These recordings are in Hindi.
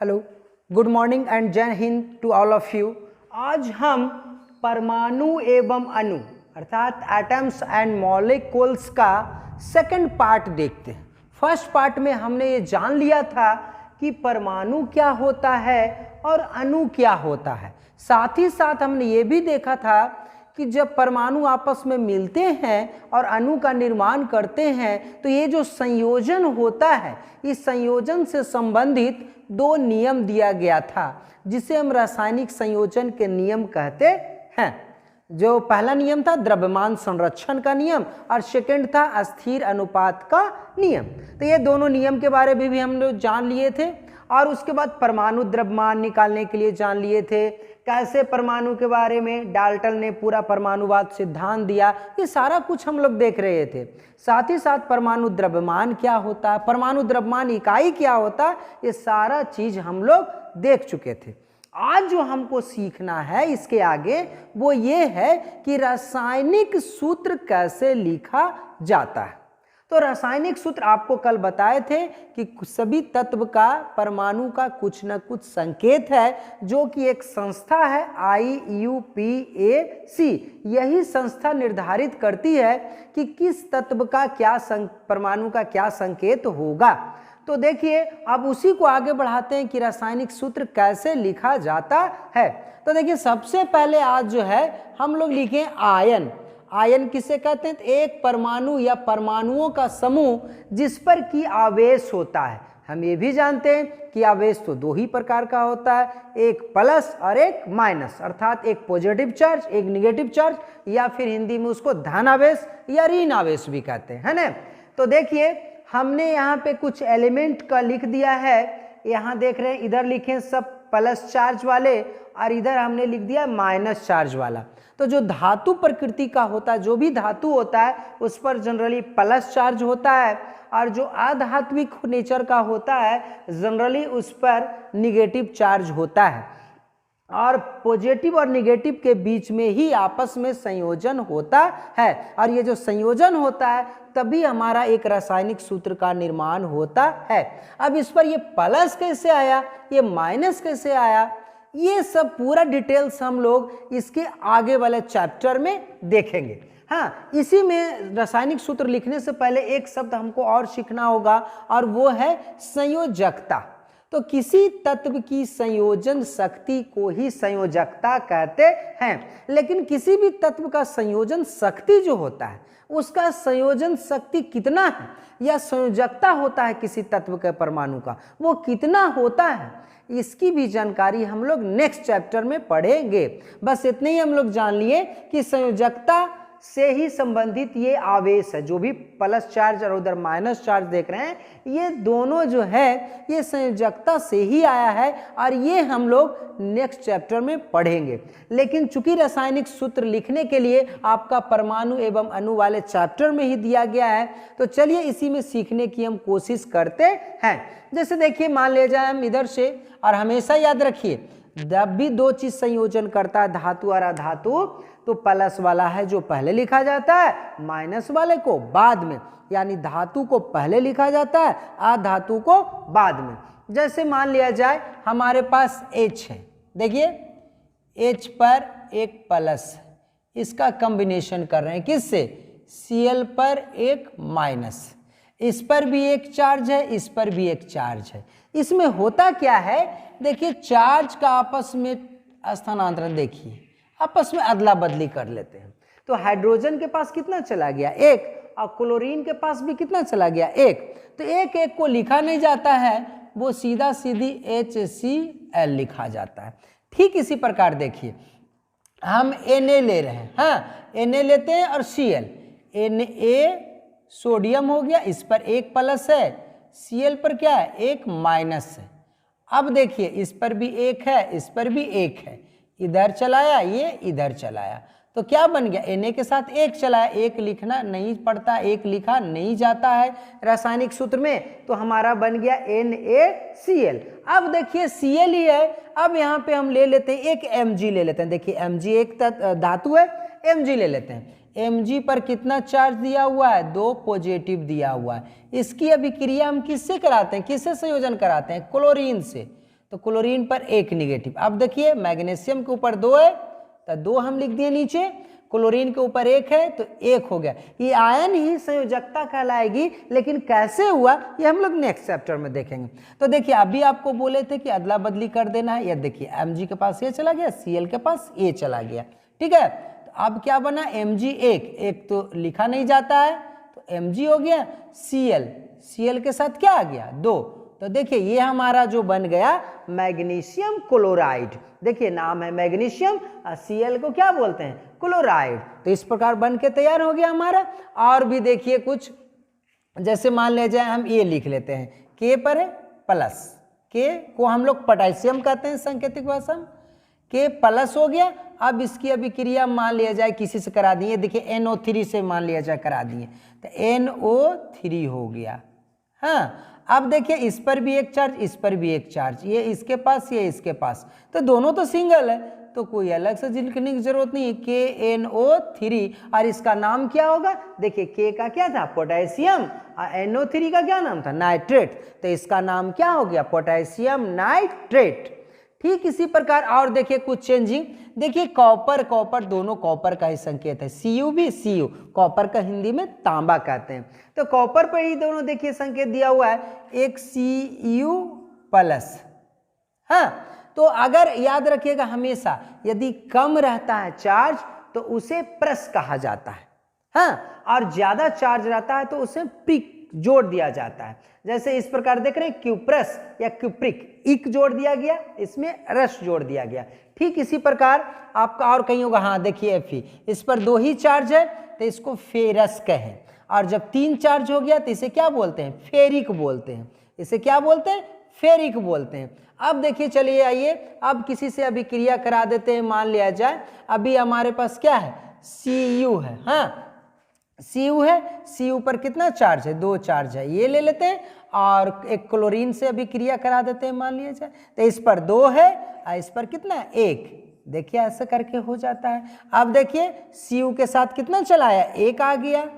Hello, good morning and Jai Hind to all of you. आज हम परमाणु एवं अणु अर्थात एटम्स एंड मॉलिक्यूल्स का सेकंड पार्ट देखते हैं। फर्स्ट पार्ट में हमने ये जान लिया था कि परमाणु क्या होता है और अणु क्या होता है। साथ ही साथ हमने ये भी देखा था कि जब परमाणु आपस में मिलते हैं और अणु का निर्माण करते हैं तो ये जो संयोजन होता है, इस संयोजन से संबंधित दो नियम दिया गया था जिसे हम रासायनिक संयोजन के नियम कहते हैं। जो पहला नियम था द्रव्यमान संरक्षण का नियम और सेकंड था अस्थिर अनुपात का नियम। तो ये दोनों नियम के बारे में भी हम लोग जान लिए थे और उसके बाद परमाणु द्रव्यमान निकालने के लिए जान लिए थे। कैसे परमाणु के बारे में डाल्टन ने पूरा परमाणुवाद सिद्धांत दिया, ये सारा कुछ हम लोग देख रहे थे। साथ ही साथ परमाणु द्रव्यमान क्या होता है, परमाणु द्रव्यमान इकाई क्या होता है, ये सारा चीज हम लोग देख चुके थे। आज जो हमको सीखना है इसके आगे वो ये है कि रासायनिक सूत्र कैसे लिखा जाता है। तो रासायनिक सूत्र आपको कल बताए थे कि सभी तत्व का परमाणु का कुछ न कुछ संकेत है, जो कि एक संस्था है IUPAC। यही संस्था निर्धारित करती है कि किस तत्व का क्या परमाणु का क्या संकेत होगा। तो देखिए अब उसी को आगे बढ़ाते हैं कि रासायनिक सूत्र कैसे लिखा जाता है। तो देखिए सबसे पहले आज जो है हम लोग लिखें आयन। आयन किसे कहते हैं? एक परमाणु या परमाणुओं का समूह जिस पर कि आवेश होता है। हम ये भी जानते हैं कि आवेश तो दो ही प्रकार का होता है, एक प्लस और एक माइनस, अर्थात एक पॉजिटिव चार्ज एक नेगेटिव चार्ज, या फिर हिंदी में उसको धन आवेश या ऋण आवेश भी कहते हैं, है ना। तो देखिए हमने यहाँ पे कुछ एलिमेंट का लिख दिया है। यहाँ देख रहे हैं, इधर लिखे सब प्लस चार्ज वाले और इधर हमने लिख दिया माइनस चार्ज वाला। तो जो धातु प्रकृति का होता है, जो भी धातु होता है उस पर जनरली प्लस चार्ज होता है, और जो अधात्विक नेचर का होता है जनरली उस पर निगेटिव चार्ज होता है। और पॉजिटिव और निगेटिव के बीच में ही आपस में संयोजन होता है, और ये जो संयोजन होता है तभी हमारा एक रासायनिक सूत्र का निर्माण होता है। अब इस पर ये प्लस कैसे आया, ये माइनस कैसे आया, ये सब पूरा डिटेल्स हम लोग इसके आगे वाले चैप्टर में देखेंगे। हाँ, इसी में रासायनिक सूत्र लिखने से पहले एक शब्द हमको और सीखना होगा और वो है संयोजकता। तो किसी तत्व की संयोजन शक्ति को ही संयोजकता कहते हैं। लेकिन किसी भी तत्व का संयोजन शक्ति जो होता है, उसका संयोजन शक्ति कितना है या संयोजकता होता है किसी तत्व के परमाणु का, वो कितना होता है, इसकी भी जानकारी हम लोग नेक्स्ट चैप्टर में पढ़ेंगे। बस इतने ही हम लोग जान लिए कि संयोजकता से ही संबंधित ये आवेश है। जो भी प्लस चार्ज और उधर माइनस चार्ज देख रहे हैं, ये दोनों जो है ये संयोजकता से ही आया है और ये हम लोग नेक्स्ट चैप्टर में पढ़ेंगे। लेकिन चूंकि रासायनिक सूत्र लिखने के लिए आपका परमाणु एवं अणु वाले चैप्टर में ही दिया गया है, तो चलिए इसी में सीखने की हम कोशिश करते हैं। जैसे देखिए मान ले जाए हम इधर से, और हमेशा याद रखिए जब भी दो चीज संयोजन करता है धातु और अधातु, तो प्लस वाला है जो पहले लिखा जाता है, माइनस वाले को बाद में, यानी धातु को पहले लिखा जाता है अधातु को बाद में। जैसे मान लिया जाए हमारे पास H है, देखिए H पर एक प्लस, इसका कॉम्बिनेशन कर रहे हैं किससे, Cl पर एक माइनस, इस पर भी एक चार्ज है इस पर भी एक चार्ज है। इसमें होता क्या है, देखिए चार्ज का आपस में स्थानांतरण, देखिए आपस में अदला बदली कर लेते हैं। तो हाइड्रोजन के पास कितना चला गया, एक, और क्लोरीन के पास भी कितना चला गया, एक। तो एक एक को लिखा नहीं जाता है, वो सीधा सीधी HCl लिखा जाता है। ठीक इसी प्रकार देखिए हम Na ले रहे हैं, हाँ Na लेते हैं और Cl, Na सोडियम हो गया, इस पर एक प्लस है, Cl पर क्या है, एक माइनस है। अब देखिए इस पर भी एक है इस पर भी एक है, इधर चलाया ये इधर चलाया, तो क्या बन गया, Na के साथ एक चलाया, एक लिखना नहीं पड़ता, एक लिखा नहीं जाता है रासायनिक सूत्र में, तो हमारा बन गया NaCl। अब देखिए Cl ही है, अब यहाँ पे हम ले लेते हैं एक Mg ले लेते हैं। देखिए Mg एक धातु है, Mg ले लेते हैं। Mg पर कितना चार्ज दिया हुआ है, 2 पॉजिटिव दिया हुआ है। इसकी अभिक्रिया हम किससे कराते हैं, किससे संयोजन कराते हैं, क्लोरीन से। तो क्लोरीन पर 1 निगेटिव। अब देखिए मैग्नीशियम के ऊपर 2 है तो 2 हम लिख दिए नीचे, क्लोरीन के ऊपर 1 है तो 1 हो गया। ये आयन ही संयोजकता कहलाएगी, लेकिन कैसे हुआ ये हम लोग नेक्स्ट चैप्टर में देखेंगे। तो देखिए अभी आपको बोले थे कि अदला बदली कर देना है, या देखिए Mg के पास ये चला गया, Cl के पास ये चला गया, ठीक है। तो अब क्या बना, Mg 1 तो लिखा नहीं जाता है तो Mg हो गया, Cl के साथ क्या आ गया 2। तो देखिए ये हमारा जो बन गया मैग्नीशियम क्लोराइड। देखिए नाम है मैग्नीशियम और Cl को क्या बोलते हैं, क्लोराइड। तो इस प्रकार बन के तैयार हो गया हमारा। और भी देखिए कुछ, जैसे मान ले जाए हम ये लिख लेते हैं, K पर है प्लस, K को हम लोग पोटेशियम कहते हैं सांकेतिक भाषा में, K प्लस हो गया। अब इसकी अभिक्रिया मान लिया जाए किसी से करा दिए, देखिए NO3 से मान लिया जाए करा दिए तो NO3 हो गया। हाँ अब देखिए इस पर भी एक चार्ज, इस पर भी एक चार्ज, ये इसके पास ये इसके पास, तो दोनों तो सिंगल है तो कोई अलग से लिखने की जरूरत नहीं है, KNO3। और इसका नाम क्या होगा, देखिए K का क्या था पोटेशियम और NO3 का क्या नाम था, नाइट्रेट, तो इसका नाम क्या हो गया, पोटेशियम नाइट्रेट। ठीक इसी प्रकार और देखिए कुछ चेंजिंग, देखिए कॉपर दोनों कॉपर का ही संकेत है, Cu भी Cu, कॉपर का हिंदी में तांबा कहते हैं, तो कॉपर पर ही दोनों देखिए संकेत दिया हुआ है, एक Cu प्लस। हाँ तो अगर याद रखिएगा हमेशा यदि कम रहता है चार्ज तो उसे प्लस कहा जाता है, हाँ, और ज्यादा चार्ज रहता है तो उसे प्रिक जोड़ दिया जाता है। जैसे इस प्रकार देख रहे हैं क्यूप्रस या क्यूप्रिक, इक जोड़ दिया गया, इसमें रस जोड़ दिया गया। ठीक इसी प्रकार आपका और कहीं होगा, हाँ देखिए Fe, इस पर 2 ही चार्ज है तो इसको फेरस कहें, और जब 3 चार्ज हो गया तो इसे क्या बोलते हैं, फेरिक बोलते हैं, इसे क्या बोलते हैं, फेरिक बोलते हैं। अब देखिए चलिए आइए अब किसी से अभिक्रिया करा देते हैं, मान लिया जाए अभी हमारे पास क्या है, Cu है, हाँ Cu है, Cu पर कितना चार्ज है, 2 चार्ज है, ये ले लेते हैं और एक क्लोरीन से अभिक्रिया करा देते हैं मान लिया जाए, तो इस पर 2 है और इस पर कितना है 1, देखिए ऐसे करके हो जाता है। अब देखिए Cu के साथ कितना चला आया, 1 आ गया,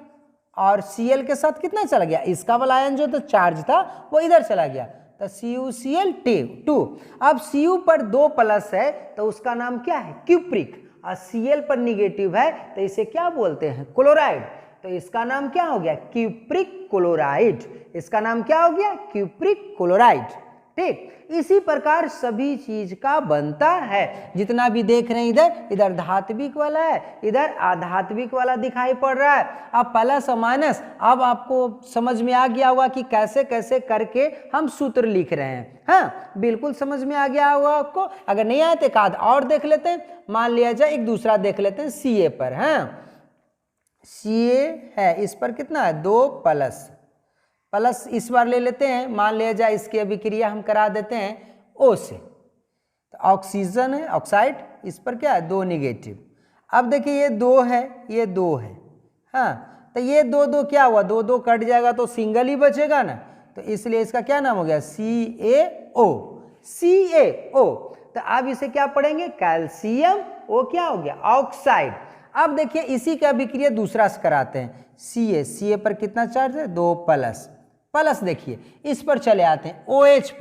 और Cl के साथ कितना चला गया, इसका वाला आयन जो तो चार्ज था वो इधर चला गया, तो CuCl2। अब Cu पर 2 प्लस है तो उसका नाम क्या है, क्यूप्रिक, और Cl पर निगेटिव है तो इसे क्या बोलते हैं, क्लोराइड, तो इसका नाम क्या हो गया, क्यूप्रिक क्लोराइड, इसका नाम क्या हो गया, क्यूप्रिक क्लोराइड। ठीक इसी प्रकार सभी चीज का बनता है, जितना भी देख रहे हैं इधर धात्विक वाला है, इधर अधात्विक वाला दिखाई पड़ रहा है। अब प्लस और माइनस, अब आपको समझ में आ गया होगा कि कैसे कैसे करके हम सूत्र लिख रहे हैं, हाँ बिल्कुल समझ में आ गया होगा आपको। अगर नहीं आए तो एक आध और देख लेते हैं, मान लिया जाए एक दूसरा देख लेते हैं Ca पर, हाँ Ca है, इस पर कितना है 2 प्लस इस बार ले लेते हैं, मान लिया जाए इसकी अभिक्रिया हम करा देते हैं O से, तो ऑक्सीजन है ऑक्साइड, इस पर क्या है 2 निगेटिव। अब देखिए ये 2 है ये 2 है, हाँ तो ये 2 क्या हुआ, 2 कट जाएगा तो सिंगल ही बचेगा ना, तो इसलिए इसका क्या नाम हो गया CaO। तो अब इसे क्या पढ़ेंगे, कैल्शियम, वो क्या हो गया ऑक्साइड। अब देखिए इसी का अभिक्रिया दूसरा से कराते हैं, Ca पर कितना चार्ज है 2 प्लस देखिए इस पर चले आते हैं OH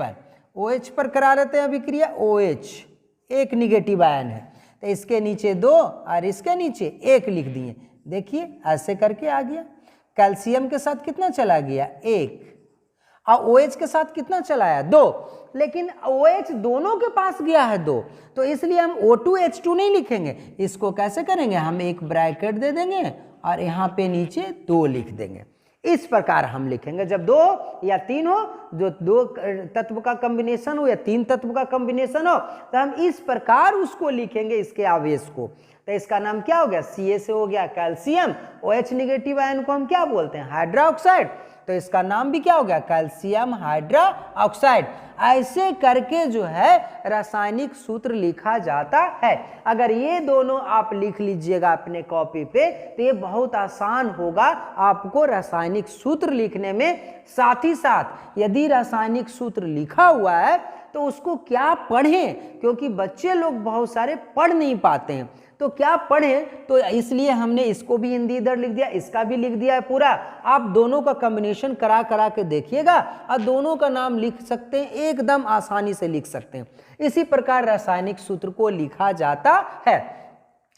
पर करा लेते हैं अभिक्रिया, OH 1 निगेटिव आयन है तो इसके नीचे 2 और इसके नीचे 1 लिख दिए, देखिए ऐसे करके आ गया। कैल्शियम के साथ कितना चला गया 1, और OH के साथ कितना चला आया 2, लेकिन OH दोनों के पास गया है 2, तो इसलिए हम O2H2 नहीं लिखेंगे, इसको कैसे करेंगे, हम एक ब्रैकेट दे देंगे और यहाँ पे नीचे 2 लिख देंगे। इस प्रकार हम लिखेंगे, जब 2 या 3 हो, जो 2 तत्व का कॉम्बिनेशन हो या 3 तत्व का कॉम्बिनेशन हो, तो हम इस प्रकार उसको लिखेंगे, इसके आवेश को। तो इसका नाम क्या हो गया, Ca से हो गया कैल्शियम, OH निगेटिव आयन को हम क्या बोलते हैं, हाइड्रोक्साइड, तो इसका नाम भी क्या हो गया, कैल्शियम हाइड्रोक्साइड। ऐसे करके जो है रासायनिक सूत्र लिखा जाता है। अगर ये दोनों आप लिख लीजिएगा अपने कॉपी पे तो ये बहुत आसान होगा आपको रासायनिक सूत्र लिखने में। साथ ही साथ यदि रासायनिक सूत्र लिखा हुआ है तो उसको क्या पढ़ें, क्योंकि बच्चे लोग बहुत सारे पढ़ नहीं पाते हैं। तो क्या पढ़ें, तो इसलिए हमने इसको भी हिंदी इधर लिख दिया, इसका भी लिख दिया है पूरा। आप दोनों का कॉम्बिनेशन करा करा के देखिएगा और दोनों का नाम लिख सकते हैं, एकदम आसानी से लिख सकते हैं। इसी प्रकार रासायनिक सूत्र को लिखा जाता है।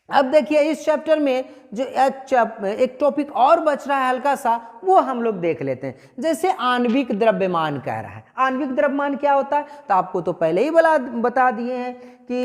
अब देखिए इस चैप्टर में जो एक टॉपिक और बच रहा है हल्का सा, वो हम लोग देख लेते हैं। जैसे आणविक द्रव्यमान कह रहा है, आणविक द्रव्यमान क्या होता है, तो आपको तो पहले ही बता दिए हैं कि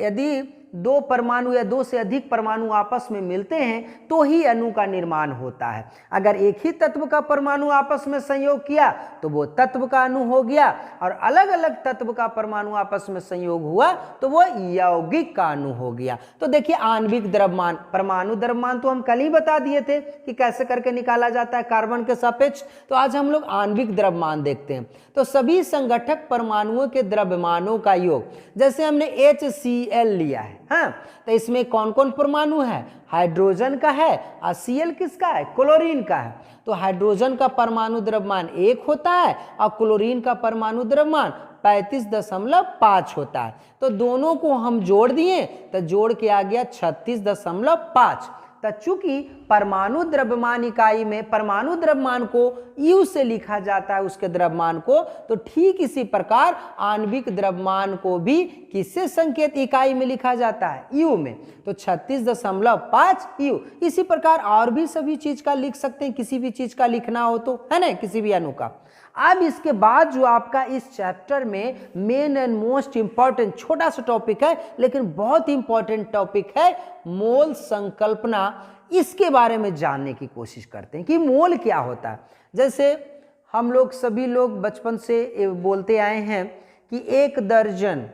यदि दो परमाणु या दो से अधिक परमाणु आपस में मिलते हैं तो ही अणु का निर्माण होता है। अगर एक ही तत्व का परमाणु आपस में संयोग किया तो वो तत्व का अणु हो गया, और अलग अलग तत्व का परमाणु आपस में संयोग हुआ तो वो यौगिक का अणु हो गया। तो देखिए आणविक द्रव्यमान, परमाणु द्रव्यमान तो हम कल ही बता दिए थे कि कैसे करके निकाला जाता है कार्बन के सापेक्ष। तो आज हम लोग आणविक द्रव्यमान देखते हैं। तो सभी संगठक परमाणुओं के द्रव्यमानों का योग, जैसे हमने HCl लिया है, हाँ, तो इसमें कौन कौन परमाणु है, हाइड्रोजन का है, और Cl किसका है, क्लोरीन का है। तो हाइड्रोजन का परमाणु द्रव्यमान 1 होता है और क्लोरीन का परमाणु द्रव्यमान 35.5 होता है। तो दोनों को हम जोड़ दिए तो जोड़ के आ गया 36.5। तो चूंकि परमाणु द्रव्यमान इकाई में परमाणु द्रव्यमान को U से लिखा जाता है उसके द्रव्यमान को, तो ठीक इसी प्रकार आणविक द्रव्यमान को भी किससे संकेत इकाई में लिखा जाता है, U में। तो 36.5 U। इसी प्रकार और भी सभी चीज का लिख सकते हैं, किसी भी चीज का लिखना हो तो, है ना, किसी भी अणु का। अब इसके बाद जो आपका इस चैप्टर में मेन एंड मोस्ट इंपॉर्टेंट छोटा सा टॉपिक है, लेकिन बहुत इंपॉर्टेंट टॉपिक है, मोल संकल्पना। इसके बारे में जानने की कोशिश करते हैं कि मोल क्या होता है। जैसे हम लोग सभी लोग बचपन से बोलते आए हैं कि एक दर्जन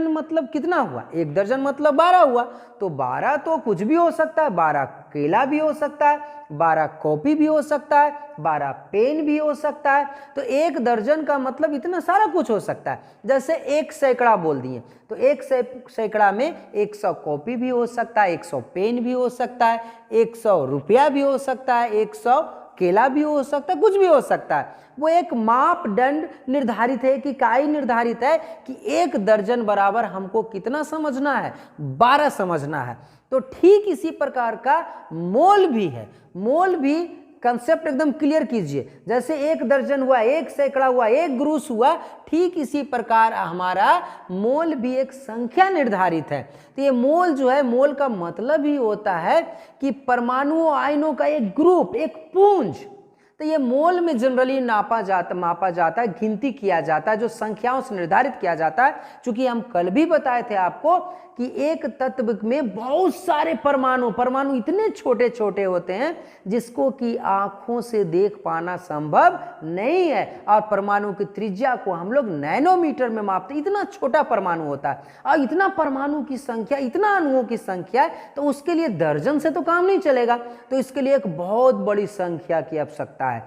मतलब कितना हुआ, एक दर्जन मतलब 12 हुआ। तो 12 तो कुछ भी हो सकता है, 12 केला भी हो सकता है, 12 कॉपी भी हो सकता है, 12 पेन भी हो सकता है। तो एक दर्जन का मतलब इतना सारा कुछ हो सकता है। जैसे एक सैकड़ा बोल दिए, तो एक सैकड़ा में 100 कॉपी भी हो सकता है, 100 पेन भी हो सकता है, 100 रुपया भी हो सकता है, 100 केला भी हो सकता है, कुछ भी हो सकता है। वो एक मापदंड निर्धारित है कि इकाई निर्धारित है कि एक दर्जन बराबर हमको कितना समझना है, 12 समझना है। तो ठीक इसी प्रकार का मोल भी है। मोल भी कंसेप्ट एकदम क्लियर कीजिए। जैसे एक दर्जन हुआ, एक सैकड़ा हुआ, एक ग्रूस हुआ, ठीक इसी प्रकार हमारा मोल भी एक संख्या निर्धारित है। तो ये मोल जो है, मोल का मतलब ही होता है कि परमाणुओं आयनों का एक ग्रुप, एक पुंज। तो ये मोल में जनरली मापा जाता है, गिनती किया जाता है, जो संख्याओं से निर्धारित किया जाता है। चूंकि हम कल भी बताए थे आपको कि एक तत्व में बहुत सारे परमाणु इतने छोटे छोटे होते हैं जिसको कि आंखों से देख पाना संभव नहीं है। और परमाणु की त्रिज्या को हम लोग नैनोमीटर में मापते, इतना छोटा परमाणु होता है। और इतना परमाणु की संख्या, इतना अणुओं की संख्या है, तो उसके लिए दर्जन से तो काम नहीं चलेगा। तो इसके लिए एक बहुत बड़ी संख्या की आवश्यकता है।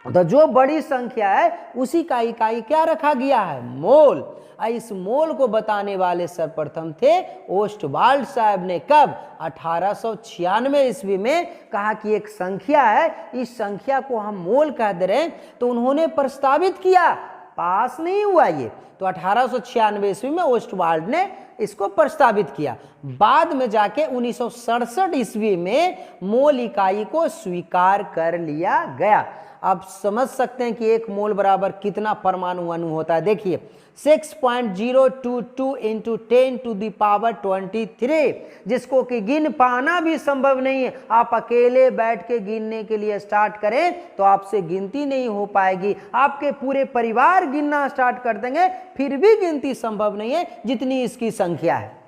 तो जो बड़ी संख्या है उसी का इकाई क्या रखा गया है, मोल। इस मोल को बताने वाले सर्वप्रथम थे ओस्टवाल्ड साहब ने। कब, 1896 ईस्वी में कहा कि एक संख्या है, इस संख्या को हम मोल कह दे रहे हैं। तो उन्होंने प्रस्तावित किया, पास नहीं हुआ ये। तो 1896 ईस्वी में ओस्टवाल्ड ने इसको प्रस्तावित किया। बाद में जाके 1967 ईस्वी में मोल इकाई को स्वीकार कर लिया गया। आप समझ सकते हैं कि एक मोल बराबर कितना परमाणु अणु होता है। देखिए 6.022 इंटू 10⁻23, जिसको कि गिन पाना भी संभव नहीं है। आप अकेले बैठ के गिनने के लिए स्टार्ट करें तो आपसे गिनती नहीं हो पाएगी। आपके पूरे परिवार गिनना स्टार्ट कर देंगे फिर भी गिनती संभव नहीं है, जितनी इसकी संख्या है।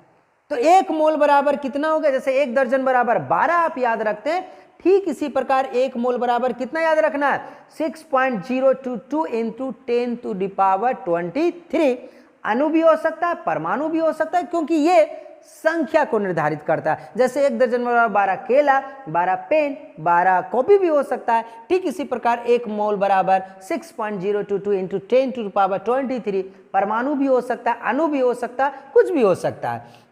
तो एक मोल बराबर कितना हो गया, जैसे एक दर्जन बराबर 12 आप याद रखते हैं, ठीक इसी प्रकार एक मोल बराबर कितना याद रखना है, 6.022 इंटू 10⁻23। अणु भी हो सकता है, परमाणु भी हो सकता है, क्योंकि ये संख्या को निर्धारित करता है। जैसे एक दर्जन बराबर 12 केला, 12 पेन, 12 कॉपी भी हो सकता है। ठीक इसी प्रकार एक मोल बराबर 6.022 इंटू 10⁻23 परमाणु भी हो सकता है, अणु भी हो सकता है, कुछ भी हो सकता है।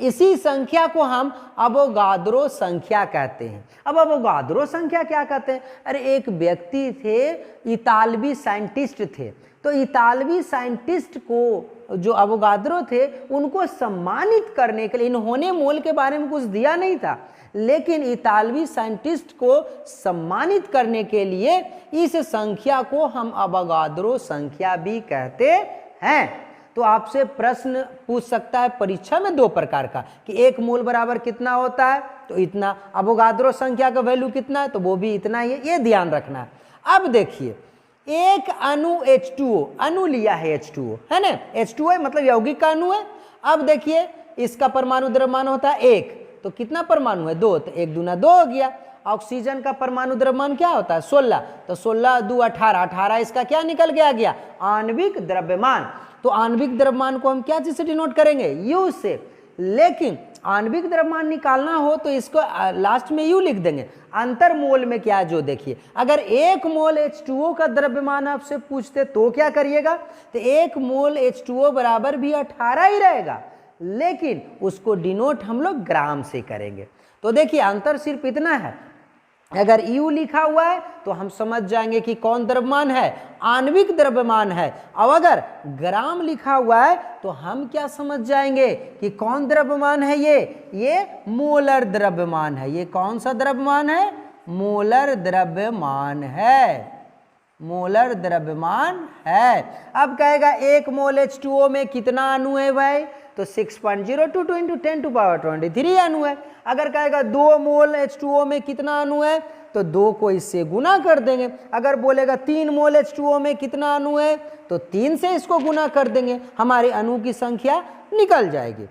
इसी संख्या को हम अवोगाद्रो संख्या कहते हैं। अब अवोगाद्रो संख्या क्या कहते हैं? अरे एक व्यक्ति थे, इतालवी साइंटिस्ट थे, तो इतालवी साइंटिस्ट को जो अवोगाद्रो थे उनको सम्मानित करने के लिए, इन्होंने मोल के बारे में कुछ दिया नहीं था, लेकिन इतालवी साइंटिस्ट को सम्मानित करने के लिए इस संख्या को हम अवोगाद्रो संख्या भी कहते हैं। तो आपसे प्रश्न पूछ सकता है परीक्षा में दो प्रकार का कि एक मोल बराबर कितना होता है, तो इतना, अवोगाद्रो संख्या का वैल्यू कितना है, तो वो भी इतना ही है, ये ध्यान रखना है। अब देखिए एक अणु H2O, अणु लिया है H2O, है ना, H2O है मतलब यौगिक का अणु है। अब देखिए इसका परमाणु द्रव्यमान होता है 1, तो कितना परमाणु है 2, तो 1 दूना 2 हो गया। ऑक्सीजन का परमाणु द्रव्यमान क्या होता है 16, तो 16 2 18, 18 इसका क्या निकल गया आणविक द्रव्यमान। तो आणविक द्रव्यमान को हम क्या चीज से डिनोट करेंगे, U से, लेकिन आणविक द्रव्यमान निकालना हो तो इसको लास्ट में U लिख देंगे। अंतर मोल में क्या जो देखिए, अगर 1 मोल H2O का द्रव्यमान आपसे पूछते तो क्या करिएगा, तो 1 मोल H2O बराबर भी 18 ही रहेगा, लेकिन उसको डिनोट हम लोग ग्राम से करेंगे। तो देखिए अंतर सिर्फ इतना है, अगर U लिखा हुआ है तो हम समझ जाएंगे कि कौन द्रव्यमान है, आणविक द्रव्यमान है। अब अगर ग्राम लिखा हुआ है तो हम क्या समझ जाएंगे कि कौन द्रव्यमान है, ये मोलर द्रव्यमान है। ये कौन सा द्रव्यमान है, मोलर द्रव्यमान है, मोलर द्रव्यमान है। अब कहेगा 1 मोल H2O में कितना अणु है भाई, तो 6.022 × 10⁻23 अणु है। अगर कहेगा 2 मोल H2O में कितना अणु है, तो 2 को इससे गुना कर देंगे। अगर बोलेगा 3 मोल H2O में कितना अणु है, तो 3 से इसको गुना कर देंगे, हमारे अणु की संख्या निकल जाएगी।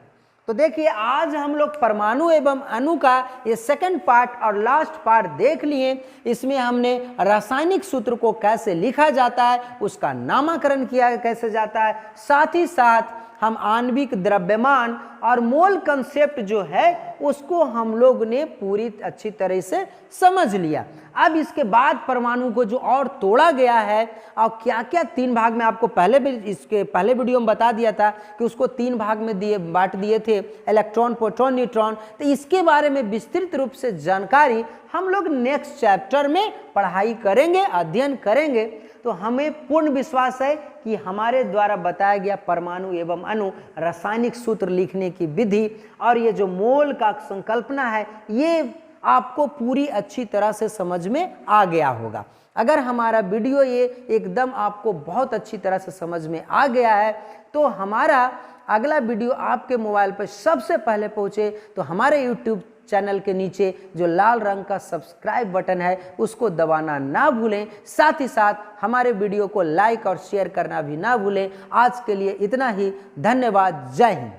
तो देखिए आज हम लोग परमाणु एवं अणु का ये सेकंड पार्ट और लास्ट पार्ट देख लिए। इसमें हमने रासायनिक सूत्र को कैसे लिखा जाता है, उसका नामकरण किया कैसे जाता है, साथ ही साथ हम आणविक द्रव्यमान और मोल कंसेप्ट जो है उसको हम लोग ने पूरी अच्छी तरह से समझ लिया। अब इसके बाद परमाणु को जो और तोड़ा गया है और क्या क्या 3 भाग में, आपको इसके पहले वीडियो में बता दिया था कि उसको 3 भाग में बांट दिए थे, इलेक्ट्रॉन, प्रोटॉन, न्यूट्रॉन। तो इसके बारे में विस्तृत रूप से जानकारी हम लोग नेक्स्ट चैप्टर में पढ़ाई करेंगे, अध्ययन करेंगे। तो हमें पूर्ण विश्वास है कि हमारे द्वारा बताया गया परमाणु एवं अणु रासायनिक सूत्र लिखने की विधि और ये जो मोल का संकल्पना है ये आपको पूरी अच्छी तरह से समझ में आ गया होगा। अगर हमारा वीडियो ये एकदम आपको बहुत अच्छी तरह से समझ में आ गया है तो हमारा अगला वीडियो आपके मोबाइल पर सबसे पहले पहुंचे तो हमारे YouTube चैनल के नीचे जो लाल रंग का सब्सक्राइब बटन है उसको दबाना ना भूलें। साथ ही साथ हमारे वीडियो को लाइक और शेयर करना भी ना भूलें। आज के लिए इतना ही, धन्यवाद, जय हिंद।